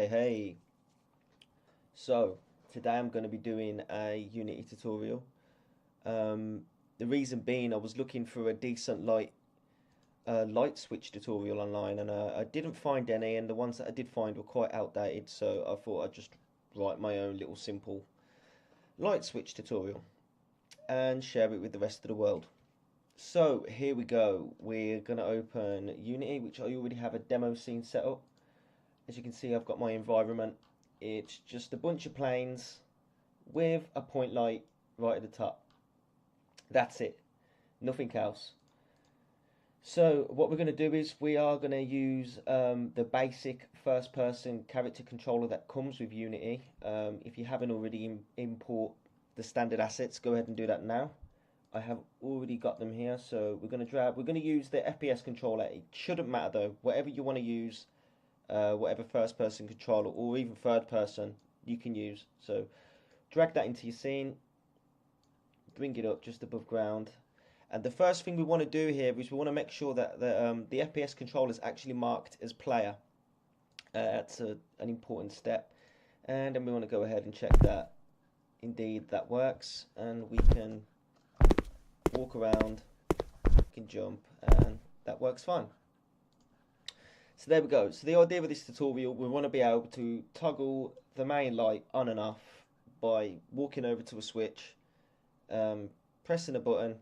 Hey, so today I'm going to be doing a Unity tutorial. The reason being I was looking for a decent light switch tutorial online, and I didn't find any, and the ones that I did find were quite outdated, so I thought I'd just write my own little simple light switch tutorial and share it with the rest of the world. So here we go. We're going to open Unity, which I already have a demo scene set up. As you can see, I've got my environment. It's just a bunch of planes with a point light right at the top. That's it, nothing else. So what we're going to do is we are going to use the basic first person character controller that comes with Unity. If you haven't already import the standard assets, go ahead and do that now. I have already got them here, so we're going to use the FPS controller. It shouldn't matter though, whatever you want to use. Whatever first person controller or even third person you can use. So drag that into your scene, bring it up just above ground, and the first thing we want to do here is we want to make sure that the FPS controller is actually marked as player. That's an important step, and then we want to go ahead and check that indeed that works, and we can walk around, we can jump, and that works fine. So there we go. So the idea of this tutorial, we want to be able to toggle the main light on and off by walking over to a switch, pressing a button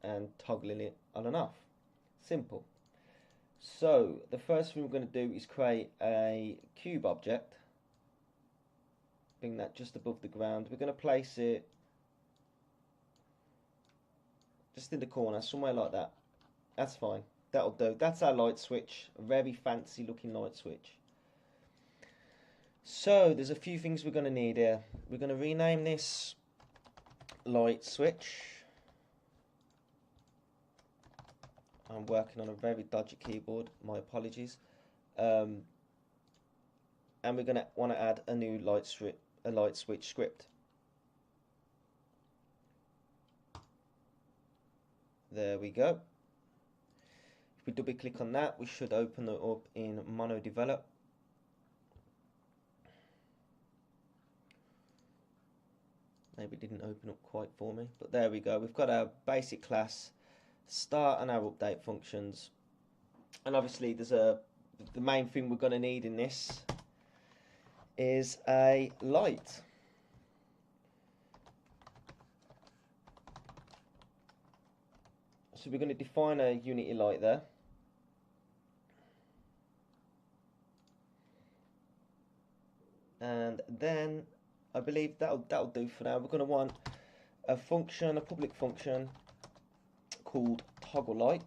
and toggling it on and off. Simple. So the first thing we're going to do is create a cube object. Bring that just above the ground. We're going to place it just in the corner, somewhere like that. That's fine. That'll do. That's our light switch. A very fancy looking light switch. So there's a few things we're going to need here. We're going to rename this light switch. I'm working on a very dodgy keyboard. My apologies. And we're going to want to add a new light switch script. There we go. If we double click on that, we should open it up in Mono Develop. Maybe it didn't open up quite for me, but there we go. We've got our basic class, start, and our update functions. And obviously there's the main thing we're going to need in this is a light. So we're going to define a Unity light there. And then I believe that'll do for now. We're going to want a function, a public function called toggle light.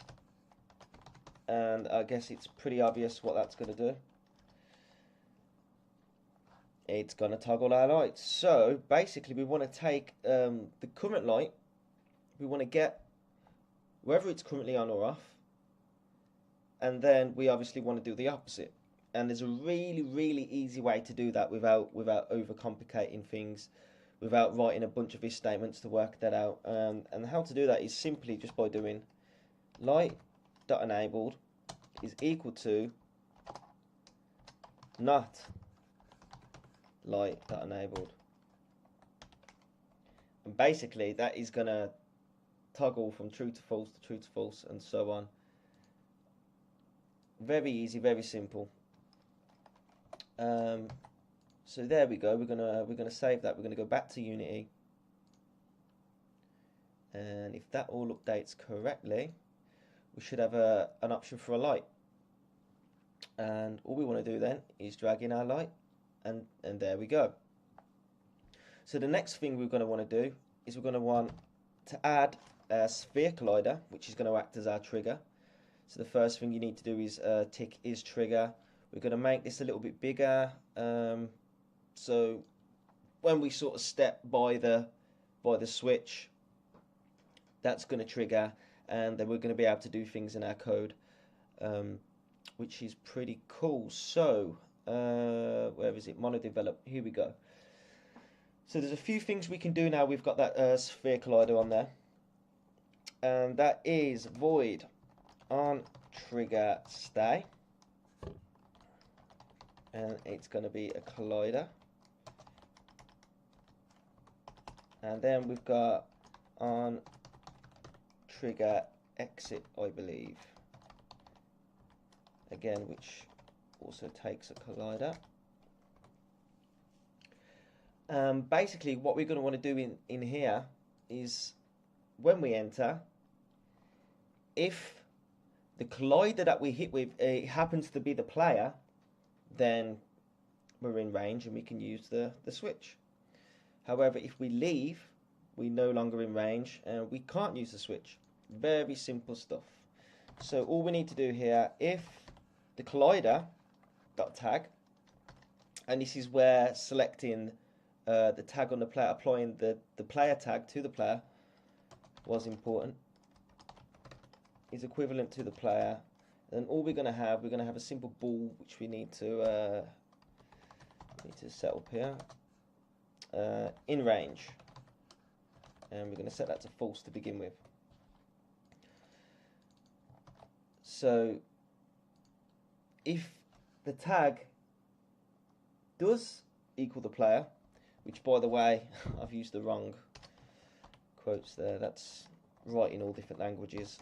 And I guess it's pretty obvious what that's going to do. It's going to toggle our lights. So basically we want to take the current light, we want to get whether it's currently on or off, and then we obviously want to do the opposite. And there's a really easy way to do that without overcomplicating things, without writing a bunch of if statements to work that out. And how to do that is simply just by doing light.enabled is equal to not light.enabled. And basically that is going to toggle from true to false, and so on. Very easy, very simple. So there we go. We're gonna save that. We're gonna go back to Unity, and if that all updates correctly, we should have an option for a light. And all we want to do then is drag in our light, and there we go. So the next thing we're going to want to do is we're going to want to add a sphere collider, which is going to act as our trigger. So the first thing you need to do is tick is trigger. We're going to make this a little bit bigger, so when we sort of step by the switch, that's going to trigger, and then we're going to be able to do things in our code, which is pretty cool. So where is it? Mono Develop. Here we go. So there's a few things we can do now. We've got that sphere collider on there, and that is void on trigger stay. and it's going to be a collider. And then we've got on trigger exit, I believe, again, which also takes a collider. Basically what we're going to want to do in here is when we enter, if the collider that we hit with happens to be the player, then we're in range and we can use the switch. However, if we leave, we're no longer in range and we can't use the switch. Very simple stuff. So all we need to do here, if the collider.tag, and this is where selecting the tag on the player, applying the player tag to the player was important, is equivalent to the player. And all we're going to have a simple ball which we need to set up here, in range, and we're going to set that to false to begin with. So if the tag does equal the player, which by the way I've used the wrong quotes there, that's right in all different languages,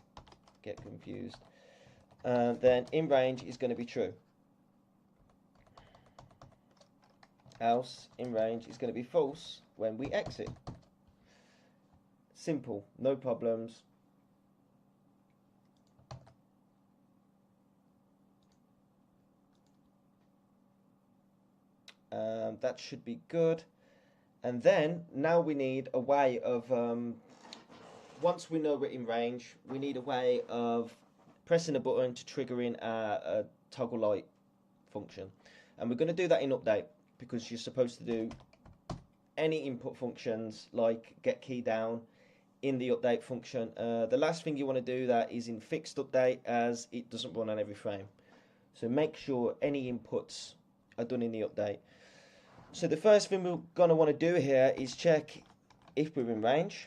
get confused, then in range is going to be true. Else in range is going to be false when we exit. Simple, no problems. That should be good. And then now we need a way of, once we know we're in range, we need a way of pressing a button to trigger in a toggle light function. And we're going to do that in update, because you're supposed to do any input functions like get key down in the update function. The last thing you want to do that is in fixed update, as it doesn't run on every frame. So make sure any inputs are done in the update. So the first thing we're going to want to do here is check if we're in range,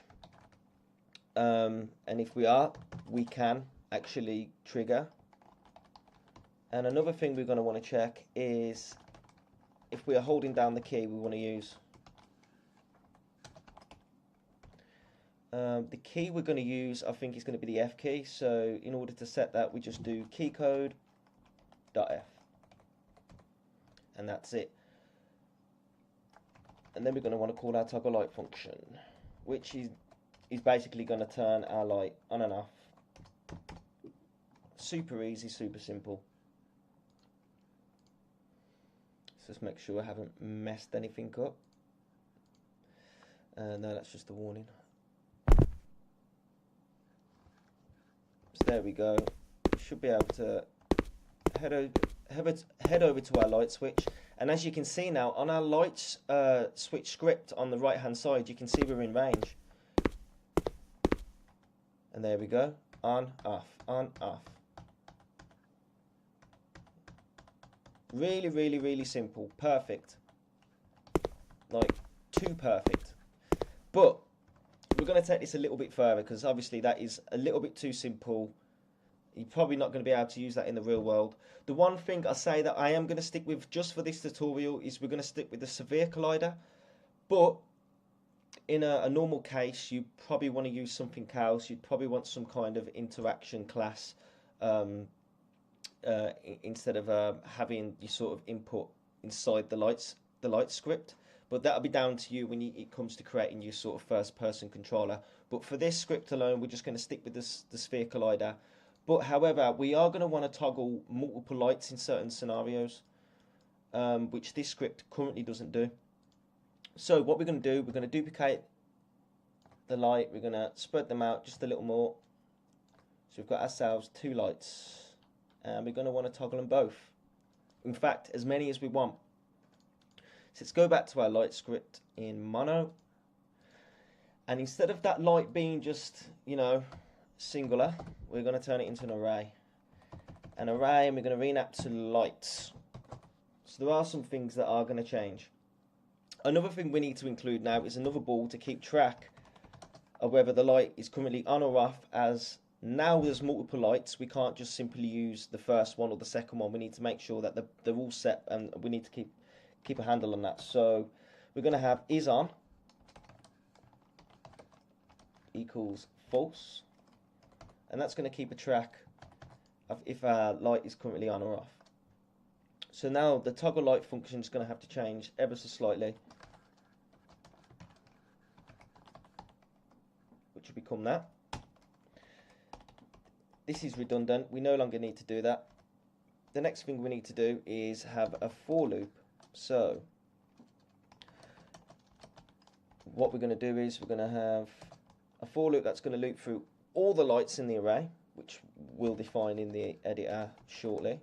and if we are, we can actually trigger. And another thing we're going to want to check is if we are holding down the key we want to use. The key we're going to use, I think, is going to be the F key. So in order to set that, we just do keycode.f, and that's it. And then we're going to want to call our toggle light function, which is basically going to turn our light on and off. Super easy, super simple. Let's just make sure I haven't messed anything up. No, that's just a warning. So there we go. We should be able to head over to our light switch. And as you can see now, on our light switch script on the right hand side, you can see we're in range. And there we go. On, off, on, off. Really, really, really simple. Perfect. Like, too perfect. But we're going to take this a little bit further, because obviously that is a little bit too simple. You're probably not going to be able to use that in the real world. The one thing I say that I am going to stick with just for this tutorial is we're going to stick with the severe collider. But in a normal case, you probably want to use something else. You'd probably want some kind of interaction class instead of having your sort of input inside the light script. But that'll be down to you when it comes to creating your sort of first-person controller. But for this script alone, we're just going to stick with the sphere collider. But however, we are going to want to toggle multiple lights in certain scenarios, which this script currently doesn't do. So what we're going to do, we're going to duplicate the light, we're going to spread them out just a little more. So we've got ourselves two lights, and we're going to want to toggle them both. In fact, as many as we want. So let's go back to our light script in mono. And instead of that light being just, you know, singular, we're going to turn it into an array. An array, and we're going to rename to lights. So there are some things that are going to change. Another thing we need to include now is another ball to keep track of whether the light is currently on or off, as Now there's multiple lights. We can't just simply use the first one or the second one. We need to make sure that they're all set, and we need to keep a handle on that. So we're going to have is on equals false, and that's going to keep a track of if our light is currently on or off. So now the toggle light function is going to have to change ever so slightly, which will become that. This is redundant. We no longer need to do that. The next thing we need to do is have a for loop. So what we're going to do is we're going to have a for loop that's going to loop through all the lights in the array, which we'll define in the editor shortly.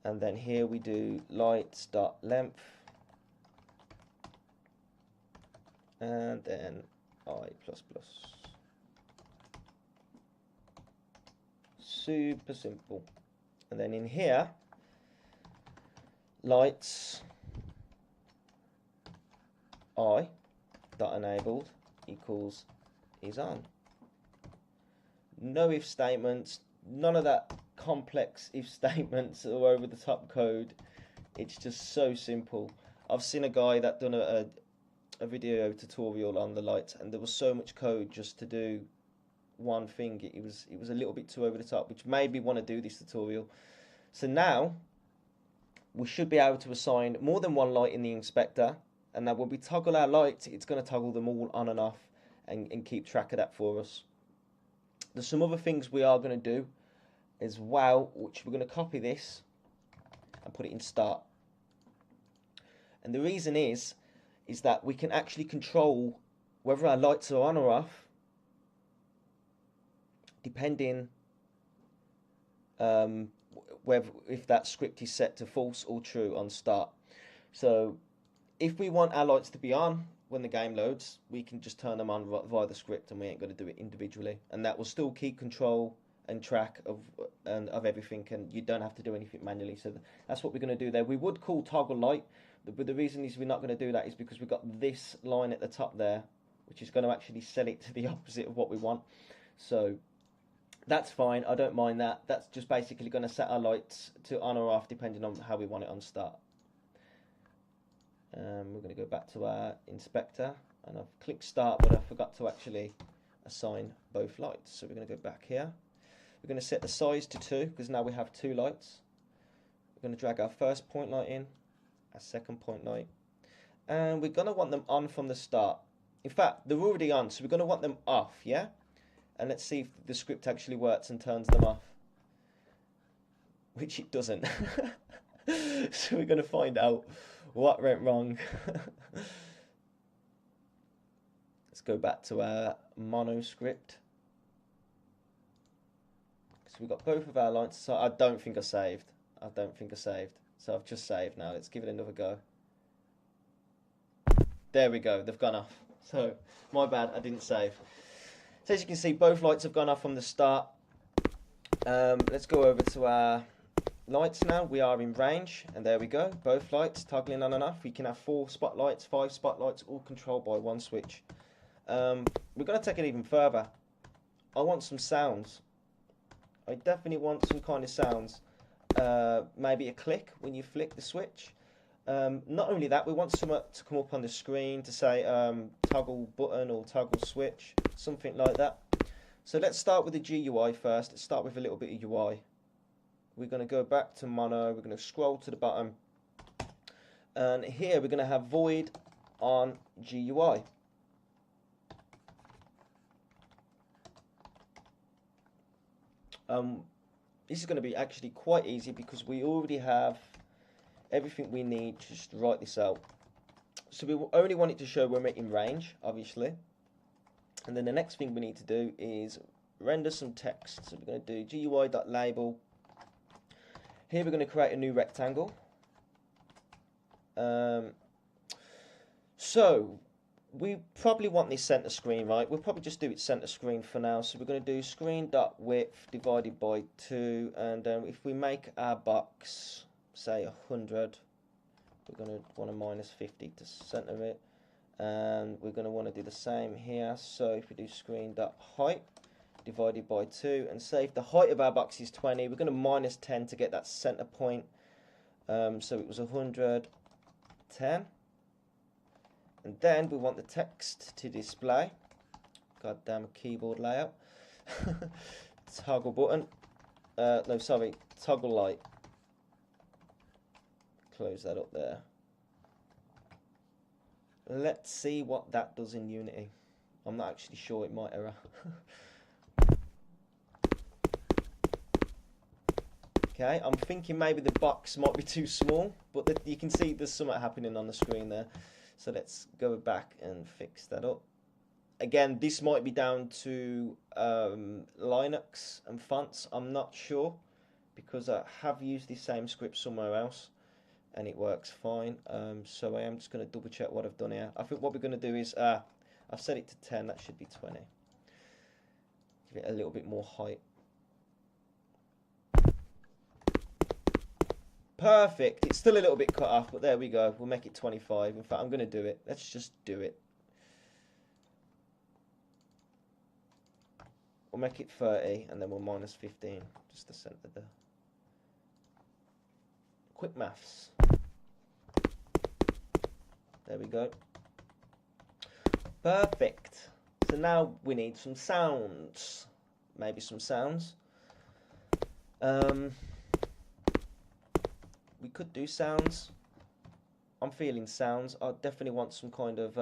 And then here we do lights.length, and then I++. Super simple. And then in here, lights I dot enabled equals is on. No if statements, none of that complex if statements or over the top code. It's just so simple. I've seen a guy that done a video tutorial on the lights, and there was so much code just to do one thing. It was a little bit too over the top, which made me want to do this tutorial. So now we should be able to assign more than one light in the inspector, and now when we toggle our lights, it's going to toggle them all on and off and keep track of that for us. There's some other things we are going to do as well, which we're going to copy this and put it in start. And the reason is that we can actually control whether our lights are on or off, depending if that script is set to false or true on start. So if we want our lights to be on when the game loads, we can just turn them on via the script, and we ain't going to do it individually, and that will still keep control and track of everything, and you don't have to do anything manually. So that's what we're going to do there. We would call toggle light, but the reason is we're not going to do that is because we've got this line at the top there, which is going to actually set it to the opposite of what we want. So that's fine, I don't mind that. That's just basically going to set our lights to on or off depending on how we want it on start. We're going to go back to our inspector, and I've clicked start, but I forgot to actually assign both lights. So we're going to go back here. We're going to set the size to 2 because now we have 2 lights. We're going to drag our first point light in, our second point light, and we're going to want them on from the start. In fact, they're already on, so we're going to want them off, yeah? And let's see if the script actually works and turns them off, which it doesn't. So we're going to find out what went wrong. Let's go back to our mono script. So we've got both of our lines. So I don't think I saved. So I've just saved now. Let's give it another go. There we go. They've gone off. So my bad, I didn't save. So as you can see, both lights have gone off from the start. Let's go over to our lights now. We are in range, and there we go. Both lights toggling on and off. We can have 4 spotlights, 5 spotlights, all controlled by one switch. We're going to take it even further. I want some sounds. I definitely want some kind of sounds. Maybe a click when you flick the switch. Not only that, we want something to come up on the screen to say toggle button or toggle switch, something like that. So let's start with the GUI first. Let's start with a little bit of UI. We're going to go back to mono. We're going to scroll to the bottom, and here we're going to have void on GUI. This is going to be actually quite easy because we already have everything we need to just write this out. So we only want it to show when we're in range, obviously. And then the next thing we need to do is render some text. So we're going to do GUI.label. Here we're going to create a new rectangle. So we probably want this center screen, right? We'll probably just do it center screen for now. So we're going to do screen.width divided by 2. And if we make our box, say 100, we're going to want to minus 50 to center it. And we're going to want to do the same here. So if we do screen.height divided by 2, and say if the height of our box is 20, we're going to minus 10 to get that center point. So it was 110. And then we want the text to display. Goddamn keyboard layout. Toggle button. No, sorry, toggle light. Close that up there. Let's see what that does in Unity. I'm not actually sure, it might error. Okay, I'm thinking maybe the box might be too small, but you can see there's something happening on the screen there. So let's go back and fix that up. Again, this might be down to Linux and fonts. I'm not sure, because I have used the same script somewhere else and it works fine. So I am just going to double check what I've done here. I think what we're going to do is, I've set it to 10, that should be 20. Give it a little bit more height. Perfect. It's still a little bit cut off, but there we go. We'll make it 25. In fact, I'm going to do it. Let's just do it. We'll make it 30, and then we'll minus 15, just to center there. Quick maths. There we go. Perfect. So now we need some sounds. Maybe some sounds. We could do sounds. I'm feeling sounds. I definitely want some kind of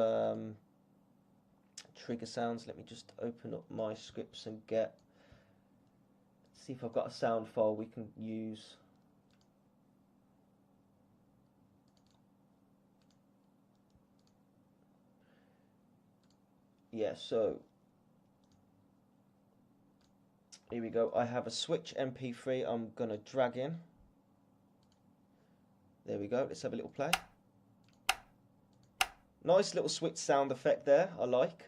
trigger sounds. Let me just open up my scripts and see if I've got a sound file we can use. Yeah, so here we go. I have a Switch MP3 I'm gonna drag in. There we go. Let's have a little play. Nice little switch sound effect there. I like.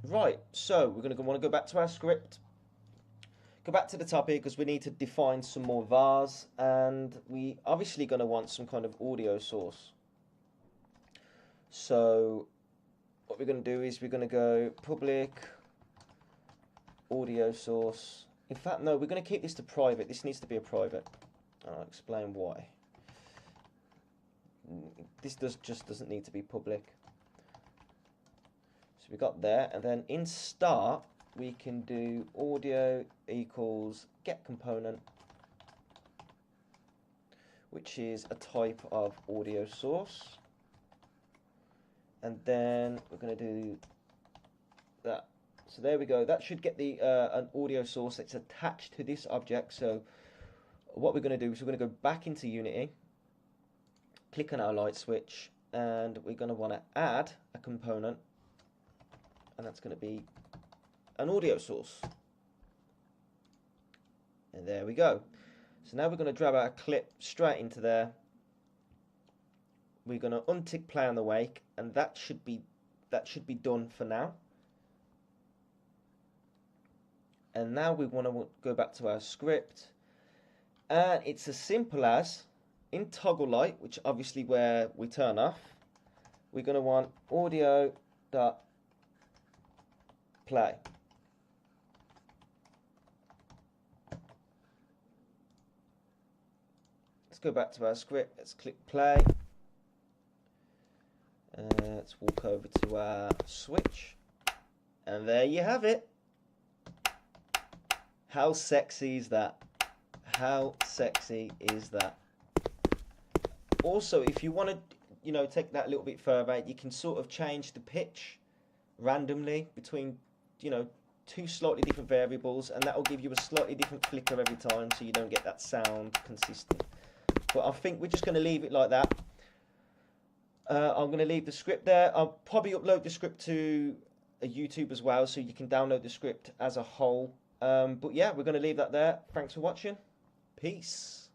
Right, so we're going to want to go back to our script. Go back to the top here because we need to define some more vars, and we obviously going to want some kind of audio source. So what we're going to do is we're going to go public audio source. In fact, no, we're going to keep this to private. This needs to be a private. I'll explain why. This just doesn't need to be public. So we got there, and then in start we can do audio equals get component, which is a type of audio source, and then we're going to do that. So there we go. That should get the an audio source that's attached to this object. So what we're going to do is we're going to go back into Unity, click on our light switch, and we're going to want to add a component, and that's going to be an audio source. And there we go. So now we're going to drag our clip straight into there. We're going to untick play on the wake, and that should be done for now. And now we want to go back to our script, and it's as simple as in toggle light, which obviously where we turn off, we're going to want audio dot play. Let's go back to our script. Let's click play. Let's walk over to our switch, and there you have it. How sexy is that? How sexy is that? Also, if you want to, take that a little bit further, you can sort of change the pitch randomly between, two slightly different variables, and that will give you a slightly different flicker every time, so you don't get that sound consistent. But I think we're just going to leave it like that. I'm going to leave the script there. I'll probably upload the script to a YouTube as well, so you can download the script as a whole. But yeah, we're going to leave that there. Thanks for watching. Peace.